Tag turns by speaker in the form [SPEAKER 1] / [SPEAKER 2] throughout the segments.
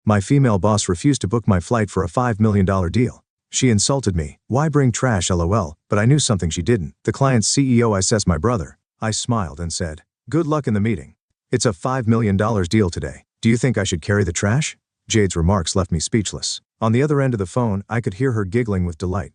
[SPEAKER 1] My female boss refused to book my flight for a $5 million deal. She insulted me. Why bring trash, lol, but I knew something she didn't. The client's CEO assessed my brother. I smiled and said, good luck in the meeting. It's a $5 million deal today. Do you think I should carry the trash? Jade's remarks left me speechless. On the other end of the phone, I could hear her giggling with delight.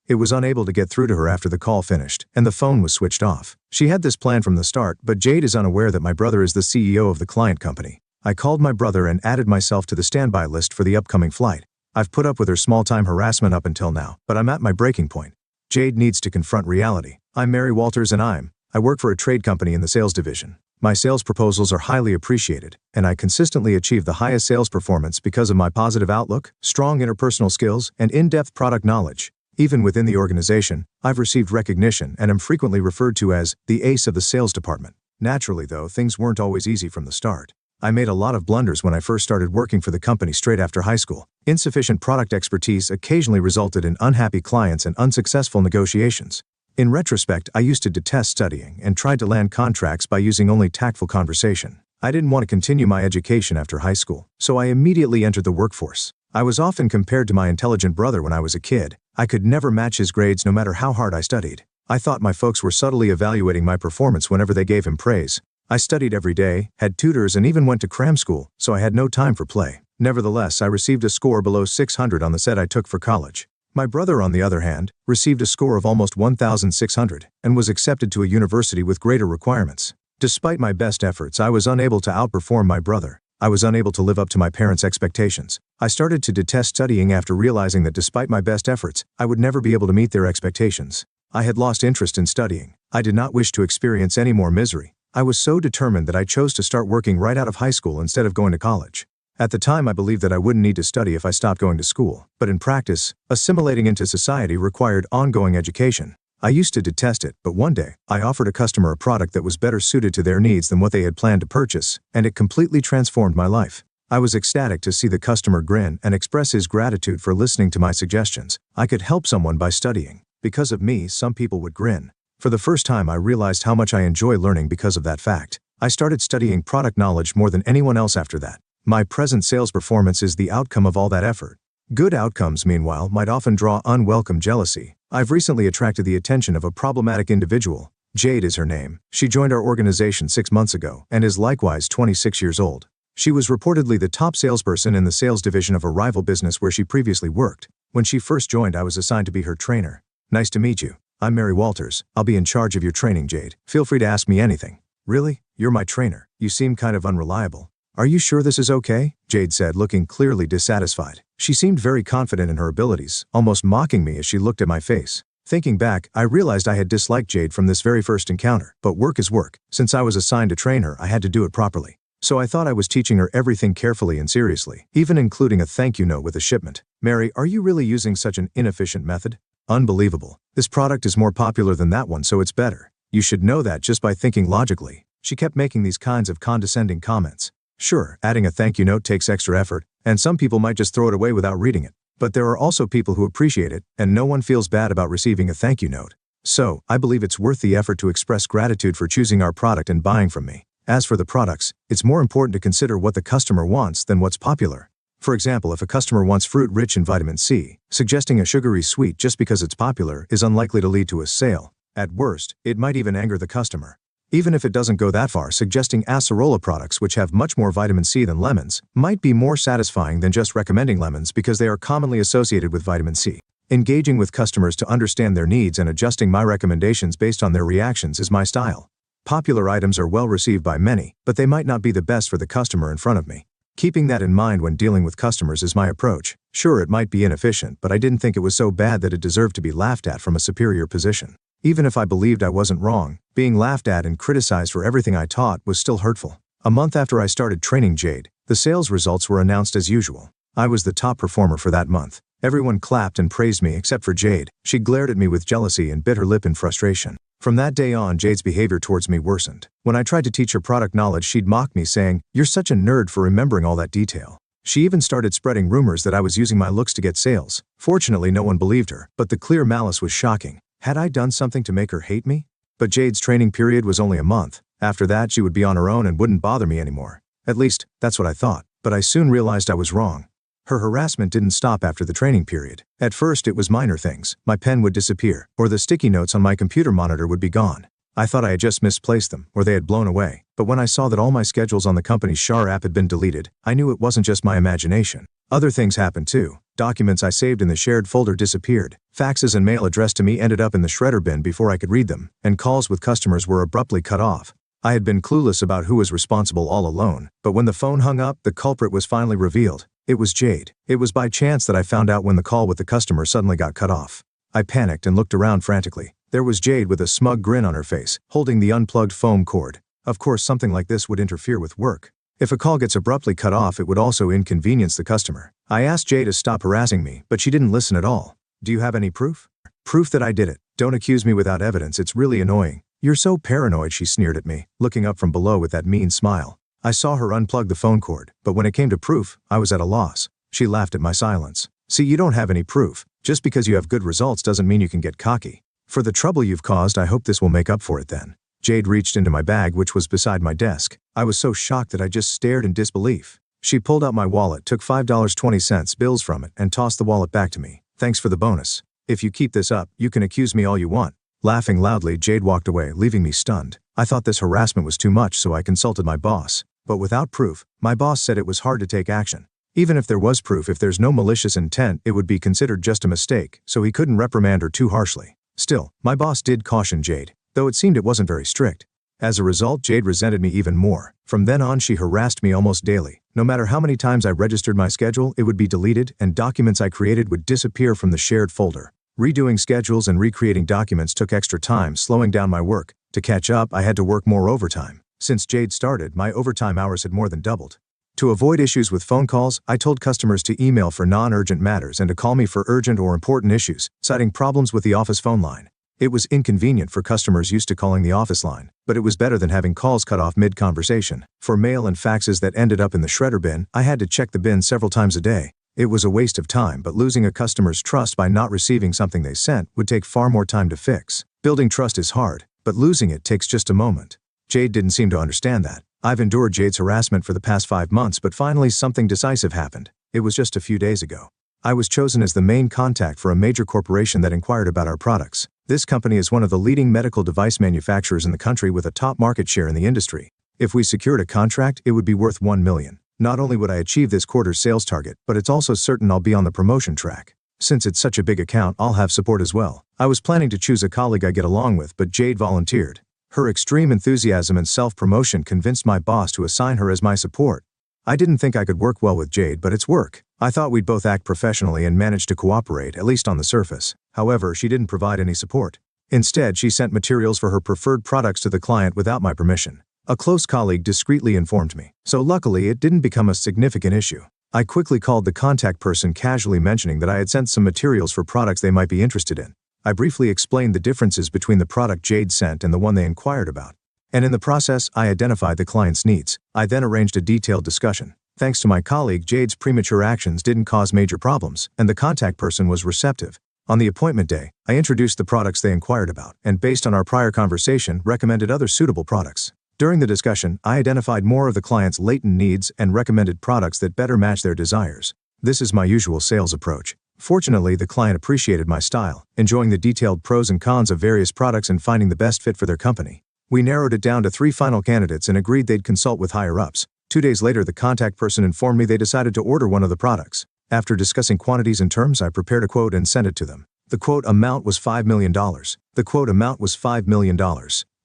[SPEAKER 1] It was unable to get through to her after the call finished, and the phone was switched off. She had this plan from the start, but Jade is unaware that my brother is the CEO of the client company. I called my brother and added myself to the standby list for the upcoming flight. I've put up with her small-time harassment up until now, but I'm at my breaking point. Jade needs to confront reality. I'm Mary Walters and I work for a trade company in the sales division. My sales proposals are highly appreciated, and I consistently achieve the highest sales performance because of my positive outlook, strong interpersonal skills, and in-depth product knowledge. Even within the organization, I've received recognition and am frequently referred to as the ace of the sales department. Naturally though, things weren't always easy from the start. I made a lot of blunders when I first started working for the company straight after high school. Insufficient product expertise occasionally resulted in unhappy clients and unsuccessful negotiations. In retrospect, I used to detest studying and tried to land contracts by using only tactful conversation. I didn't want to continue my education after high school, so I immediately entered the workforce. I was often compared to my intelligent brother when I was a kid. I could never match his grades no matter how hard I studied. I thought my folks were subtly evaluating my performance whenever they gave him praise. I studied every day, had tutors, and even went to cram school, so I had no time for play. Nevertheless, I received a score below 600 on the set I took for college. My brother, on the other hand, received a score of almost 1,600 and was accepted to a university with greater requirements. Despite my best efforts, I was unable to outperform my brother. I was unable to live up to my parents' expectations. I started to detest studying after realizing that despite my best efforts, I would never be able to meet their expectations. I had lost interest in studying. I did not wish to experience any more misery. I was so determined that I chose to start working right out of high school instead of going to college. At the time, I believed that I wouldn't need to study if I stopped going to school, but in practice, assimilating into society required ongoing education. I used to detest it, but one day, I offered a customer a product that was better suited to their needs than what they had planned to purchase, and it completely transformed my life. I was ecstatic to see the customer grin and express his gratitude for listening to my suggestions. I could help someone by studying. Because of me, some people would grin. For the first time, I realized how much I enjoy learning because of that fact. I started studying product knowledge more than anyone else after that. My present sales performance is the outcome of all that effort. Good outcomes, meanwhile, might often draw unwelcome jealousy. I've recently attracted the attention of a problematic individual. Jade is her name. She joined our organization 6 months ago and is likewise 26 years old. She was reportedly the top salesperson in the sales division of a rival business where she previously worked. When she first joined, I was assigned to be her trainer. Nice to meet you. I'm Mary Walters. I'll be in charge of your training, Jade. Feel free to ask me anything. Really? You're my trainer. You seem kind of unreliable. Are you sure this is okay? Jade said, looking clearly dissatisfied. She seemed very confident in her abilities, almost mocking me as she looked at my face. Thinking back, I realized I had disliked Jade from this very first encounter, but work is work. Since I was assigned to train her, I had to do it properly. So I thought I was teaching her everything carefully and seriously, even including a thank you note with a shipment. Mary, are you really using such an inefficient method? Unbelievable. This product is more popular than that one, so it's better. You should know that just by thinking logically. She kept making these kinds of condescending comments. Sure, adding a thank you note takes extra effort, and some people might just throw it away without reading it. But there are also people who appreciate it, and no one feels bad about receiving a thank you note. So, I believe it's worth the effort to express gratitude for choosing our product and buying from me. As for the products, it's more important to consider what the customer wants than what's popular. For example, if a customer wants fruit rich in vitamin C, suggesting a sugary sweet just because it's popular is unlikely to lead to a sale. At worst, it might even anger the customer. Even if it doesn't go that far, suggesting acerola products which have much more vitamin C than lemons might be more satisfying than just recommending lemons because they are commonly associated with vitamin C. Engaging with customers to understand their needs and adjusting my recommendations based on their reactions is my style. Popular items are well received by many, but they might not be the best for the customer in front of me. Keeping that in mind when dealing with customers is my approach. Sure, it might be inefficient, but I didn't think it was so bad that it deserved to be laughed at from a superior position. Even if I believed I wasn't wrong, being laughed at and criticized for everything I taught was still hurtful. A month after I started training Jade, the sales results were announced as usual. I was the top performer for that month. Everyone clapped and praised me except for Jade. She glared at me with jealousy and bit her lip in frustration. From that day on, Jade's behavior towards me worsened. When I tried to teach her product knowledge, she'd mock me saying, "You're such a nerd for remembering all that detail." She even started spreading rumors that I was using my looks to get sales. Fortunately, no one believed her, but the clear malice was shocking. Had I done something to make her hate me? But Jade's training period was only a month. After that, she would be on her own and wouldn't bother me anymore. At least, that's what I thought. But I soon realized I was wrong. Her harassment didn't stop after the training period. At first it was minor things. My pen would disappear, or the sticky notes on my computer monitor would be gone. I thought I had just misplaced them, or they had blown away. But when I saw that all my schedules on the company's Shar app had been deleted, I knew it wasn't just my imagination. Other things happened too. Documents I saved in the shared folder disappeared. Faxes and mail addressed to me ended up in the shredder bin before I could read them, and calls with customers were abruptly cut off. I had been clueless about who was responsible all alone, but when the phone hung up, the culprit was finally revealed. It was Jade. It was by chance that I found out when the call with the customer suddenly got cut off. I panicked and looked around frantically. There was Jade with a smug grin on her face, holding the unplugged foam cord. Of course, something like this would interfere with work. If a call gets abruptly cut off, it would also inconvenience the customer. I asked Jade to stop harassing me, but she didn't listen at all. Do you have any proof? Proof that I did it. Don't accuse me without evidence, it's really annoying. You're so paranoid, she sneered at me, looking up from below with that mean smile. I saw her unplug the phone cord, but when it came to proof, I was at a loss. She laughed at my silence. See, you don't have any proof. Just because you have good results doesn't mean you can get cocky. For the trouble you've caused, I hope this will make up for it then. Jade reached into my bag, which was beside my desk. I was so shocked that I just stared in disbelief. She pulled out my wallet, took $5.20 bills from it, and tossed the wallet back to me. Thanks for the bonus. If you keep this up, you can accuse me all you want. Laughing loudly, Jade walked away, leaving me stunned. I thought this harassment was too much, so I consulted my boss. But without proof, my boss said it was hard to take action. Even if there was proof, if there's no malicious intent, it would be considered just a mistake, so he couldn't reprimand her too harshly. Still, my boss did caution Jade, though it seemed it wasn't very strict. As a result, Jade resented me even more. From then on, she harassed me almost daily. No matter how many times I registered my schedule, it would be deleted, and documents I created would disappear from the shared folder. Redoing schedules and recreating documents took extra time, slowing down my work. To catch up, I had to work more overtime. Since Jade started, my overtime hours had more than doubled. To avoid issues with phone calls, I told customers to email for non-urgent matters and to call me for urgent or important issues, citing problems with the office phone line. It was inconvenient for customers used to calling the office line, but it was better than having calls cut off mid-conversation. For mail and faxes that ended up in the shredder bin, I had to check the bin several times a day. It was a waste of time, but losing a customer's trust by not receiving something they sent would take far more time to fix. Building trust is hard, but losing it takes just a moment. Jade didn't seem to understand that. I've endured Jade's harassment for the past 5 months, but finally something decisive happened. It was just a few days ago. I was chosen as the main contact for a major corporation that inquired about our products. This company is one of the leading medical device manufacturers in the country with a top market share in the industry. If we secured a contract, it would be worth $1 million. Not only would I achieve this quarter's sales target, but it's also certain I'll be on the promotion track. Since it's such a big account, I'll have support as well. I was planning to choose a colleague I get along with, but Jade volunteered. Her extreme enthusiasm and self-promotion convinced my boss to assign her as my support. I didn't think I could work well with Jade, but it's work. I thought we'd both act professionally and manage to cooperate, at least on the surface. However, she didn't provide any support. Instead, she sent materials for her preferred products to the client without my permission. A close colleague discreetly informed me, so luckily it didn't become a significant issue. I quickly called the contact person, casually mentioning that I had sent some materials for products they might be interested in. I briefly explained the differences between the product Jade sent and the one they inquired about. And in the process, I identified the client's needs. I then arranged a detailed discussion. Thanks to my colleague, Jade's premature actions didn't cause major problems, and the contact person was receptive. On the appointment day, I introduced the products they inquired about, and based on our prior conversation, recommended other suitable products. During the discussion, I identified more of the client's latent needs and recommended products that better match their desires. This is my usual sales approach. Fortunately, the client appreciated my style, enjoying the detailed pros and cons of various products and finding the best fit for their company. We narrowed it down to 3 final candidates and agreed they'd consult with higher-ups. 2 days later, the contact person informed me they decided to order one of the products. After discussing quantities and terms, I prepared a quote and sent it to them. The quote amount was $5 million. The quote amount was $5 million.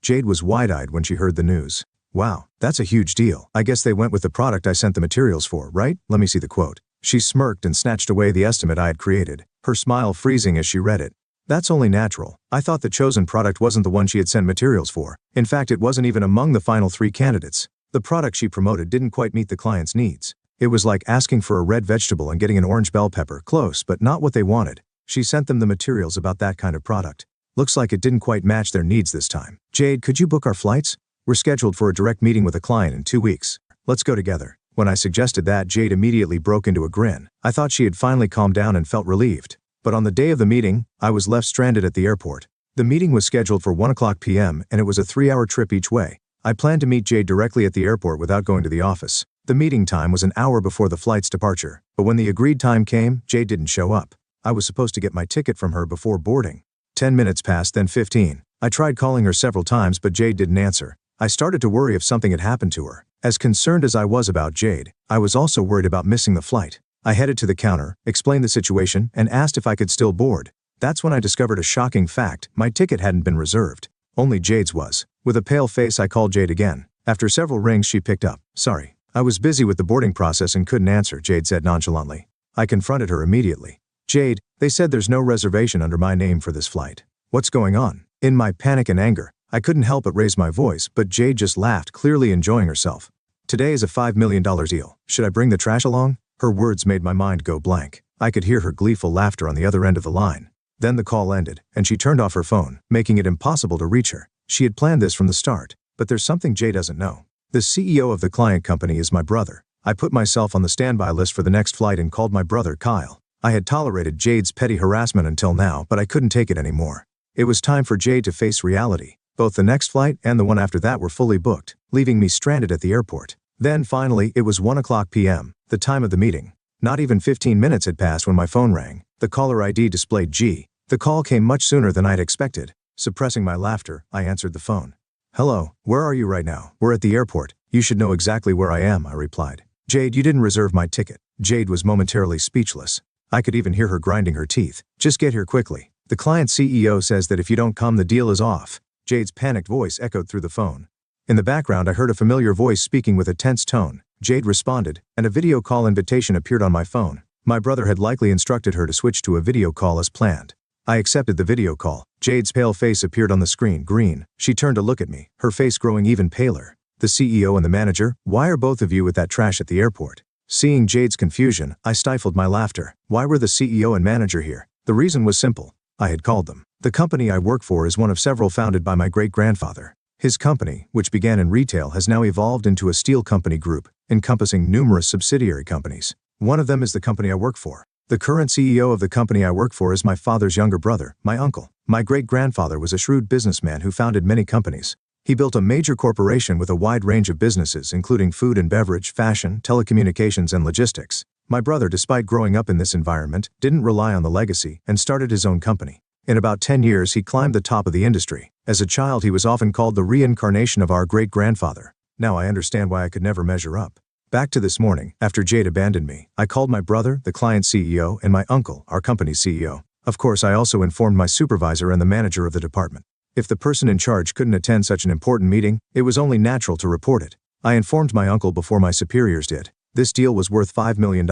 [SPEAKER 1] Jade was wide-eyed when she heard the news. Wow, that's a huge deal. I guess they went with the product I sent the materials for, right? Let me see the quote. She smirked and snatched away the estimate I had created, her smile freezing as she read it. That's only natural. I thought the chosen product wasn't the one she had sent materials for. In fact, it wasn't even among the final 3 candidates. The product she promoted didn't quite meet the client's needs. It was like asking for a red vegetable and getting an orange bell pepper. Close, but not what they wanted. She sent them the materials about that kind of product. Looks like it didn't quite match their needs this time. Jade, could you book our flights? We're scheduled for a direct meeting with a client in 2 weeks. Let's go together. When I suggested that, Jade immediately broke into a grin. I thought she had finally calmed down and felt relieved. But on the day of the meeting, I was left stranded at the airport. The meeting was scheduled for 1:00 p.m. and it was a 3-hour trip each way. I planned to meet Jade directly at the airport without going to the office. The meeting time was an hour before the flight's departure, but when the agreed time came, Jade didn't show up. I was supposed to get my ticket from her before boarding. 10 minutes passed, then 15. I tried calling her several times, but Jade didn't answer. I started to worry if something had happened to her. As concerned as I was about Jade, I was also worried about missing the flight. I headed to the counter, explained the situation, and asked if I could still board. That's when I discovered a shocking fact: my ticket hadn't been reserved. Only Jade's was. With a pale face, I called Jade again. After several rings, she picked up. "Sorry, I was busy with the boarding process and couldn't answer," Jade said nonchalantly. I confronted her immediately. "Jade, they said there's no reservation under my name for this flight. What's going on?" In my panic and anger, I couldn't help but raise my voice, but Jade just laughed, clearly enjoying herself. "Today is a $5 million deal. Should I bring the trash along?" Her words made my mind go blank. I could hear her gleeful laughter on the other end of the line. Then the call ended, and she turned off her phone, making it impossible to reach her. She had planned this from the start, but there's something Jade doesn't know. The CEO of the client company is my brother. I put myself on the standby list for the next flight and called my brother Kyle. I had tolerated Jade's petty harassment until now, but I couldn't take it anymore. It was time for Jade to face reality. Both the next flight and the one after that were fully booked, leaving me stranded at the airport. Then finally, it was 1:00 p.m., the time of the meeting. Not even 15 minutes had passed when my phone rang. The caller ID displayed G. The call came much sooner than I'd expected. Suppressing my laughter, I answered the phone. "Hello, where are you right now?" "We're at the airport. You should know exactly where I am," I replied. "Jade, you didn't reserve my ticket." Jade was momentarily speechless. I could even hear her grinding her teeth. "Just get here quickly. The client CEO says that if you don't come, the deal is off." Jade's panicked voice echoed through the phone. In the background, I heard a familiar voice speaking with a tense tone. Jade responded, and a video call invitation appeared on my phone. My brother had likely instructed her to switch to a video call as planned. I accepted the video call. Jade's pale face appeared on the screen, green. She turned to look at me, her face growing even paler. "The CEO and the manager? Why are both of you with that trash at the airport?" Seeing Jade's confusion, I stifled my laughter. Why were the CEO and manager here? The reason was simple. I had called them. The company I work for is one of several founded by my great-grandfather. His company, which began in retail, has now evolved into a steel company group, encompassing numerous subsidiary companies. One of them is the company I work for. The current CEO of the company I work for is my father's younger brother, my uncle. My great-grandfather was a shrewd businessman who founded many companies. He built a major corporation with a wide range of businesses, including food and beverage, fashion, telecommunications, and logistics. My brother, despite growing up in this environment, didn't rely on the legacy and started his own company. In about 10 years, he climbed the top of the industry. As a child, he was often called the reincarnation of our great-grandfather. Now I understand why I could never measure up. Back to this morning, after Jade abandoned me, I called my brother, the client CEO, and my uncle, our company's CEO. Of course, I also informed my supervisor and the manager of the department. If the person in charge couldn't attend such an important meeting, it was only natural to report it. I informed my uncle before my superiors did. This deal was worth $5 million,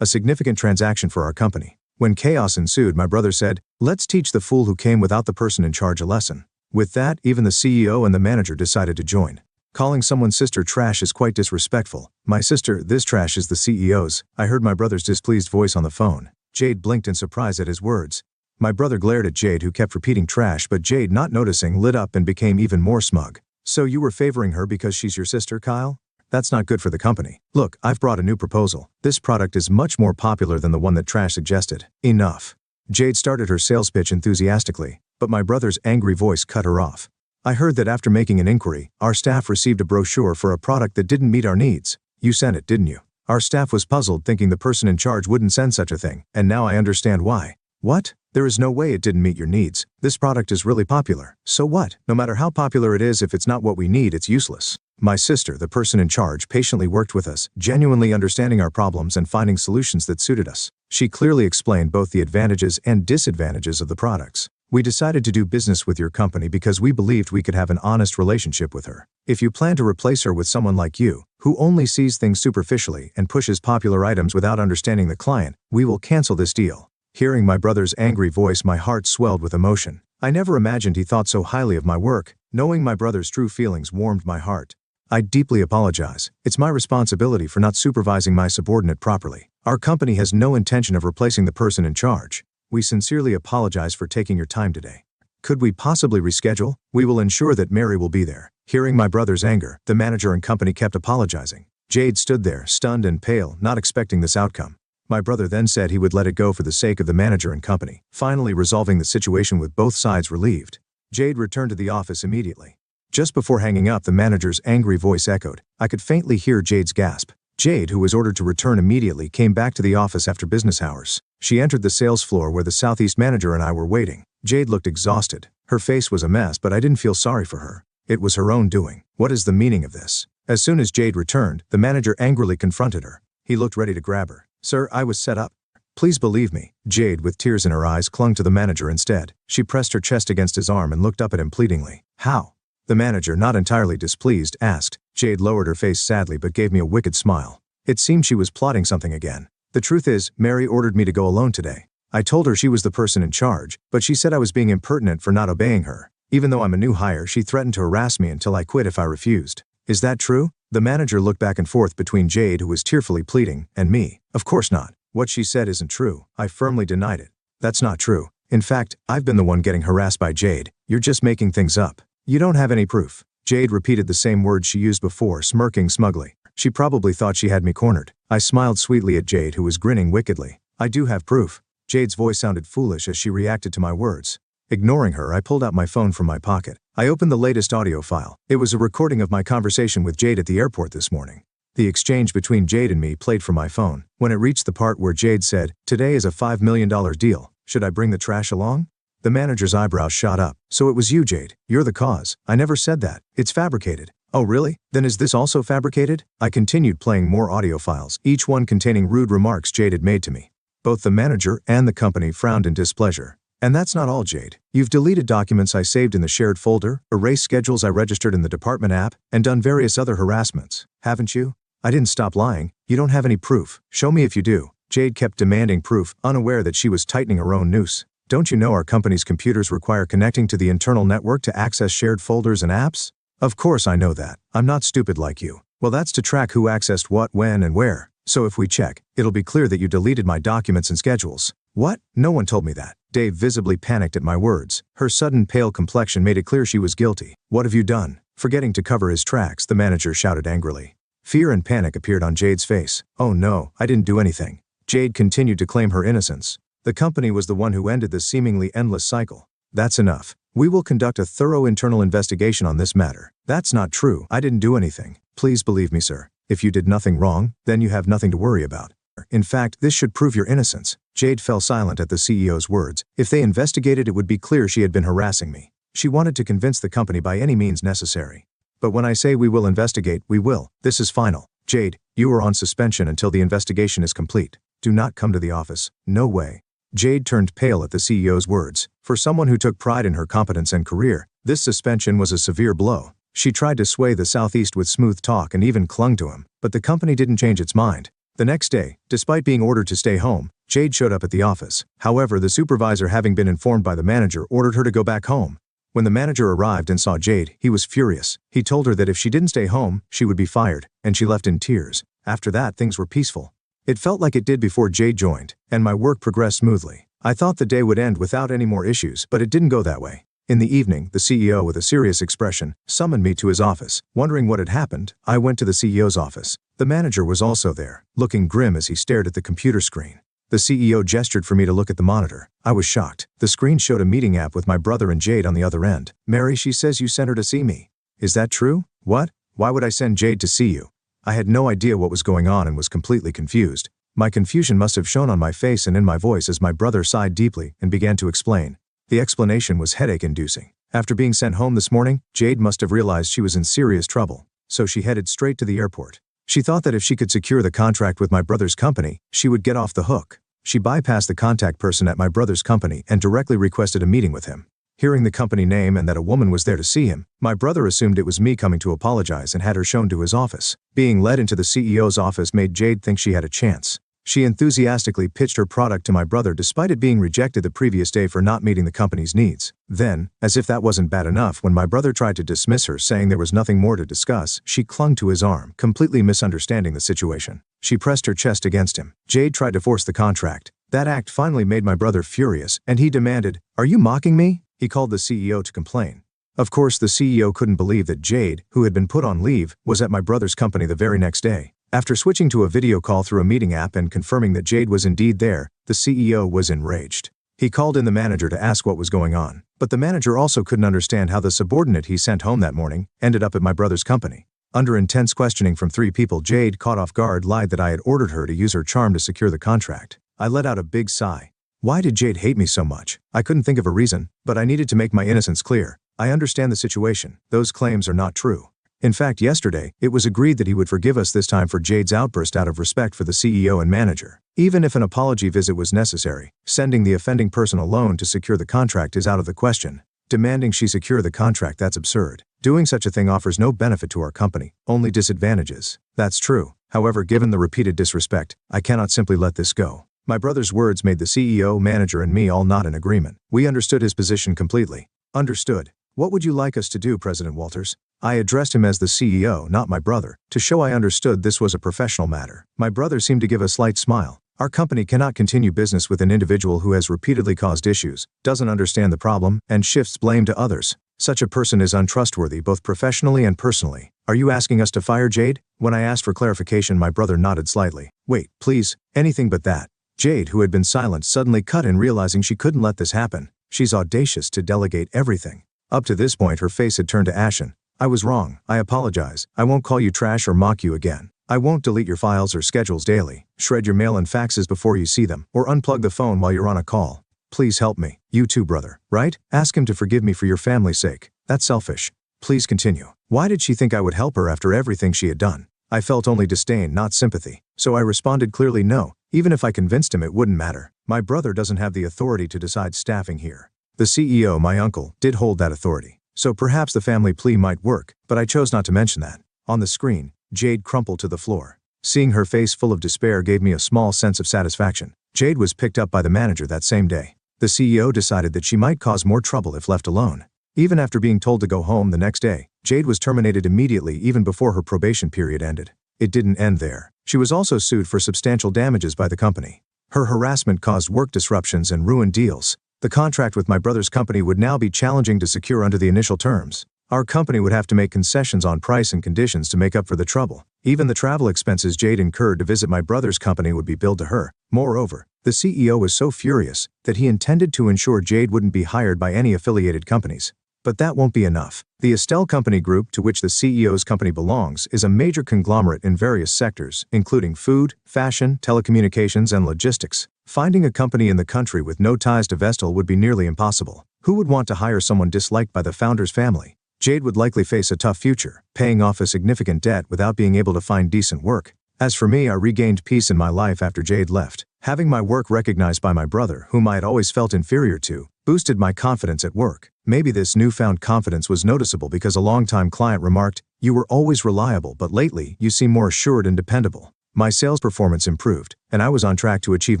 [SPEAKER 1] a significant transaction for our company. When chaos ensued, my brother said, "Let's teach the fool who came without the person in charge a lesson." With that, even the CEO and the manager decided to join. Calling someone's sister trash is quite disrespectful. "My sister, this trash is the CEO's." I heard my brother's displeased voice on the phone. Jade blinked in surprise at his words. My brother glared at Jade, who kept repeating trash, but Jade, not noticing, lit up and became even more smug. "So you were favoring her because she's your sister, Kyle? That's not good for the company. Look, I've brought a new proposal. This product is much more popular than the one that trash suggested." "Enough." Jade started her sales pitch enthusiastically, but my brother's angry voice cut her off. "I heard that after making an inquiry, our staff received a brochure for a product that didn't meet our needs. You sent it, didn't you?" Our staff was puzzled, thinking the person in charge wouldn't send such a thing, and now I understand why. "What? There is no way it didn't meet your needs. This product is really popular. So what? No matter how popular it is, if it's not what we need, it's useless." My sister, the person in charge, patiently worked with us, genuinely understanding our problems and finding solutions that suited us. She clearly explained both the advantages and disadvantages of the products. "We decided to do business with your company because we believed we could have an honest relationship with her. If you plan to replace her with someone like you, who only sees things superficially and pushes popular items without understanding the client, we will cancel this deal." Hearing my brother's angry voice, my heart swelled with emotion. I never imagined he thought so highly of my work. Knowing my brother's true feelings warmed my heart. "I deeply apologize. It's my responsibility for not supervising my subordinate properly. Our company has no intention of replacing the person in charge. We sincerely apologize for taking your time today. Could we possibly reschedule? We will ensure that Mary will be there." Hearing my brother's anger, the manager and company kept apologizing. Jade stood there, stunned and pale, not expecting this outcome. My brother then said he would let it go for the sake of the manager and company, finally resolving the situation with both sides relieved. Jade returned to the office immediately. Just before hanging up, the manager's angry voice echoed. I could faintly hear Jade's gasp. Jade, who was ordered to return immediately, came back to the office after business hours. She entered the sales floor where the Southeast manager and I were waiting. Jade looked exhausted. Her face was a mess, but I didn't feel sorry for her. It was her own doing. What is the meaning of this? As soon as Jade returned, the manager angrily confronted her. He looked ready to grab her. Sir, I was set up. Please believe me. Jade, with tears in her eyes, clung to the manager instead. She pressed her chest against his arm and looked up at him pleadingly. How? The manager, not entirely displeased, asked. Jade lowered her face sadly but gave me a wicked smile. It seemed she was plotting something again. The truth is, Mary ordered me to go alone today. I told her she was the person in charge, but she said I was being impertinent for not obeying her. Even though I'm a new hire, she threatened to harass me until I quit if I refused. Is that true? The manager looked back and forth between Jade, who was tearfully pleading, and me. Of course not. What she said isn't true. I firmly denied it. That's not true. In fact, I've been the one getting harassed by Jade. You're just making things up. You don't have any proof. Jade repeated the same words she used before, smirking smugly. She probably thought she had me cornered. I smiled sweetly at Jade, who was grinning wickedly. I do have proof. Jade's voice sounded foolish as she reacted to my words. Ignoring her, I pulled out my phone from my pocket. I opened the latest audio file. It was a recording of my conversation with Jade at the airport this morning. The exchange between Jade and me played from my phone. When it reached the part where Jade said, "Today is a $5 million deal. Should I bring the trash along?" The manager's eyebrows shot up. So it was you, Jade. You're the cause. I never said that. It's fabricated. Oh really? Then is this also fabricated? I continued playing more audio files, each one containing rude remarks Jade had made to me. Both the manager and the company frowned in displeasure. And that's not all, Jade. You've deleted documents I saved in the shared folder, erased schedules I registered in the department app, and done various other harassments, haven't you? I didn't stop lying. You don't have any proof. Show me if you do. Jade kept demanding proof, unaware that she was tightening her own noose. Don't you know our company's computers require connecting to the internal network to access shared folders and apps? Of course I know that. I'm not stupid like you. Well, that's to track who accessed what, when, and where. So if we check, it'll be clear that you deleted my documents and schedules. What? No one told me that. Dave visibly panicked at my words. Her sudden pale complexion made it clear she was guilty. What have you done? Forgetting to cover his tracks, the manager shouted angrily. Fear and panic appeared on Jade's face. Oh no, I didn't do anything. Jade continued to claim her innocence. The company was the one who ended this seemingly endless cycle. That's enough. We will conduct a thorough internal investigation on this matter. That's not true. I didn't do anything. Please believe me, sir. If you did nothing wrong, then you have nothing to worry about. In fact, this should prove your innocence. Jade fell silent at the CEO's words. If they investigated, it would be clear she had been harassing me. She wanted to convince the company by any means necessary. But when I say we will investigate, we will. This is final. Jade, you are on suspension until the investigation is complete. Do not come to the office. No way. Jade turned pale at the CEO's words. For someone who took pride in her competence and career, this suspension was a severe blow. She tried to sway the Southeast with smooth talk and even clung to him, but the company didn't change its mind. The next day, despite being ordered to stay home, Jade showed up at the office. However, the supervisor, having been informed by the manager, ordered her to go back home. When the manager arrived and saw Jade, he was furious. He told her that if she didn't stay home, she would be fired, and she left in tears. After that, things were peaceful. It felt like it did before Jade joined, and my work progressed smoothly. I thought the day would end without any more issues, but it didn't go that way. In the evening, the CEO, with a serious expression, summoned me to his office. Wondering what had happened, I went to the CEO's office. The manager was also there, looking grim as he stared at the computer screen. The CEO gestured for me to look at the monitor. I was shocked. The screen showed a meeting app with my brother and Jade on the other end. Mary, she says you sent her to see me. Is that true? What? Why would I send Jade to see you? I had no idea what was going on and was completely confused. My confusion must have shown on my face and in my voice as my brother sighed deeply and began to explain. The explanation was headache-inducing. After being sent home this morning, Jade must have realized she was in serious trouble, so she headed straight to the airport. She thought that if she could secure the contract with my brother's company, she would get off the hook. She bypassed the contact person at my brother's company and directly requested a meeting with him. Hearing the company name and that a woman was there to see him, my brother assumed it was me coming to apologize and had her shown to his office. Being led into the CEO's office made Jade think she had a chance. She enthusiastically pitched her product to my brother despite it being rejected the previous day for not meeting the company's needs. Then, as if that wasn't bad enough, when my brother tried to dismiss her saying there was nothing more to discuss, she clung to his arm, completely misunderstanding the situation. She pressed her chest against him. Jade tried to force the contract. That act finally made my brother furious, and he demanded, "Are you mocking me?" He called the CEO to complain. Of course, the CEO couldn't believe that Jade, who had been put on leave, was at my brother's company the very next day. After switching to a video call through a meeting app and confirming that Jade was indeed there, the CEO was enraged. He called in the manager to ask what was going on, but the manager also couldn't understand how the subordinate he sent home that morning ended up at my brother's company. Under intense questioning from 3 people, Jade, caught off guard, lied that I had ordered her to use her charm to secure the contract. I let out a big sigh. Why did Jade hate me so much? I couldn't think of a reason, but I needed to make my innocence clear. I understand the situation. Those claims are not true. In fact, yesterday, it was agreed that he would forgive us this time for Jade's outburst out of respect for the CEO and manager. Even if an apology visit was necessary, sending the offending person alone to secure the contract is out of the question. Demanding she secure the contract, that's absurd. Doing such a thing offers no benefit to our company, only disadvantages. That's true. However, given the repeated disrespect, I cannot simply let this go. My brother's words made the CEO, manager, and me all nod in agreement. We understood his position completely. Understood. What would you like us to do, President Walters? I addressed him as the CEO, not my brother, to show I understood this was a professional matter. My brother seemed to give a slight smile. Our company cannot continue business with an individual who has repeatedly caused issues, doesn't understand the problem, and shifts blame to others. Such a person is untrustworthy both professionally and personally. Are you asking us to fire Jade? When I asked for clarification, my brother nodded slightly. Wait, please, anything but that. Jade, who had been silent, suddenly cut in, realizing she couldn't let this happen. She's audacious to delegate everything. Up to this point, her face had turned to ashen. I was wrong. I apologize. I won't call you trash or mock you again. I won't delete your files or schedules daily, shred your mail and faxes before you see them, or unplug the phone while you're on a call. Please help me. You too, brother, right? Ask him to forgive me for your family's sake. That's selfish. Please continue. Why did she think I would help her after everything she had done? I felt only disdain, not sympathy. So I responded clearly, no. Even if I convinced him, it wouldn't matter. My brother doesn't have the authority to decide staffing here. The CEO, my uncle, did hold that authority. So perhaps the family plea might work, but I chose not to mention that. On the screen, Jade crumpled to the floor. Seeing her face full of despair gave me a small sense of satisfaction. Jade was picked up by the manager that same day. The CEO decided that she might cause more trouble if left alone. Even after being told to go home the next day, Jade was terminated immediately, even before her probation period ended. It didn't end there. She was also sued for substantial damages by the company. Her harassment caused work disruptions and ruined deals. The contract with my brother's company would now be challenging to secure under the initial terms. Our company would have to make concessions on price and conditions to make up for the trouble. Even the travel expenses Jade incurred to visit my brother's company would be billed to her. Moreover, the CEO was so furious that he intended to ensure Jade wouldn't be hired by any affiliated companies. But that won't be enough. The Estelle Company Group, to which the CEO's company belongs, is a major conglomerate in various sectors, including food, fashion, telecommunications, and logistics. Finding a company in the country with no ties to Vestal would be nearly impossible. Who would want to hire someone disliked by the founder's family? Jade would likely face a tough future, paying off a significant debt without being able to find decent work. As for me, I regained peace in my life after Jade left. Having my work recognized by my brother, whom I had always felt inferior to, boosted my confidence at work. Maybe this newfound confidence was noticeable because a longtime client remarked, "You were always reliable, but lately, you seem more assured and dependable." My sales performance improved, and I was on track to achieve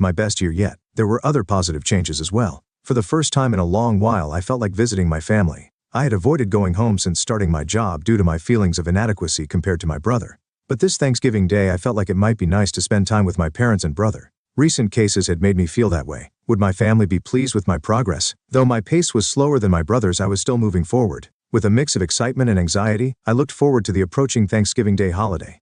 [SPEAKER 1] my best year yet. There were other positive changes as well. For the first time in a long while, I felt like visiting my family. I had avoided going home since starting my job due to my feelings of inadequacy compared to my brother. But this Thanksgiving Day, I felt like it might be nice to spend time with my parents and brother. Recent cases had made me feel that way. Would my family be pleased with my progress? Though my pace was slower than my brother's, I was still moving forward. With a mix of excitement and anxiety, I looked forward to the approaching Thanksgiving Day holiday.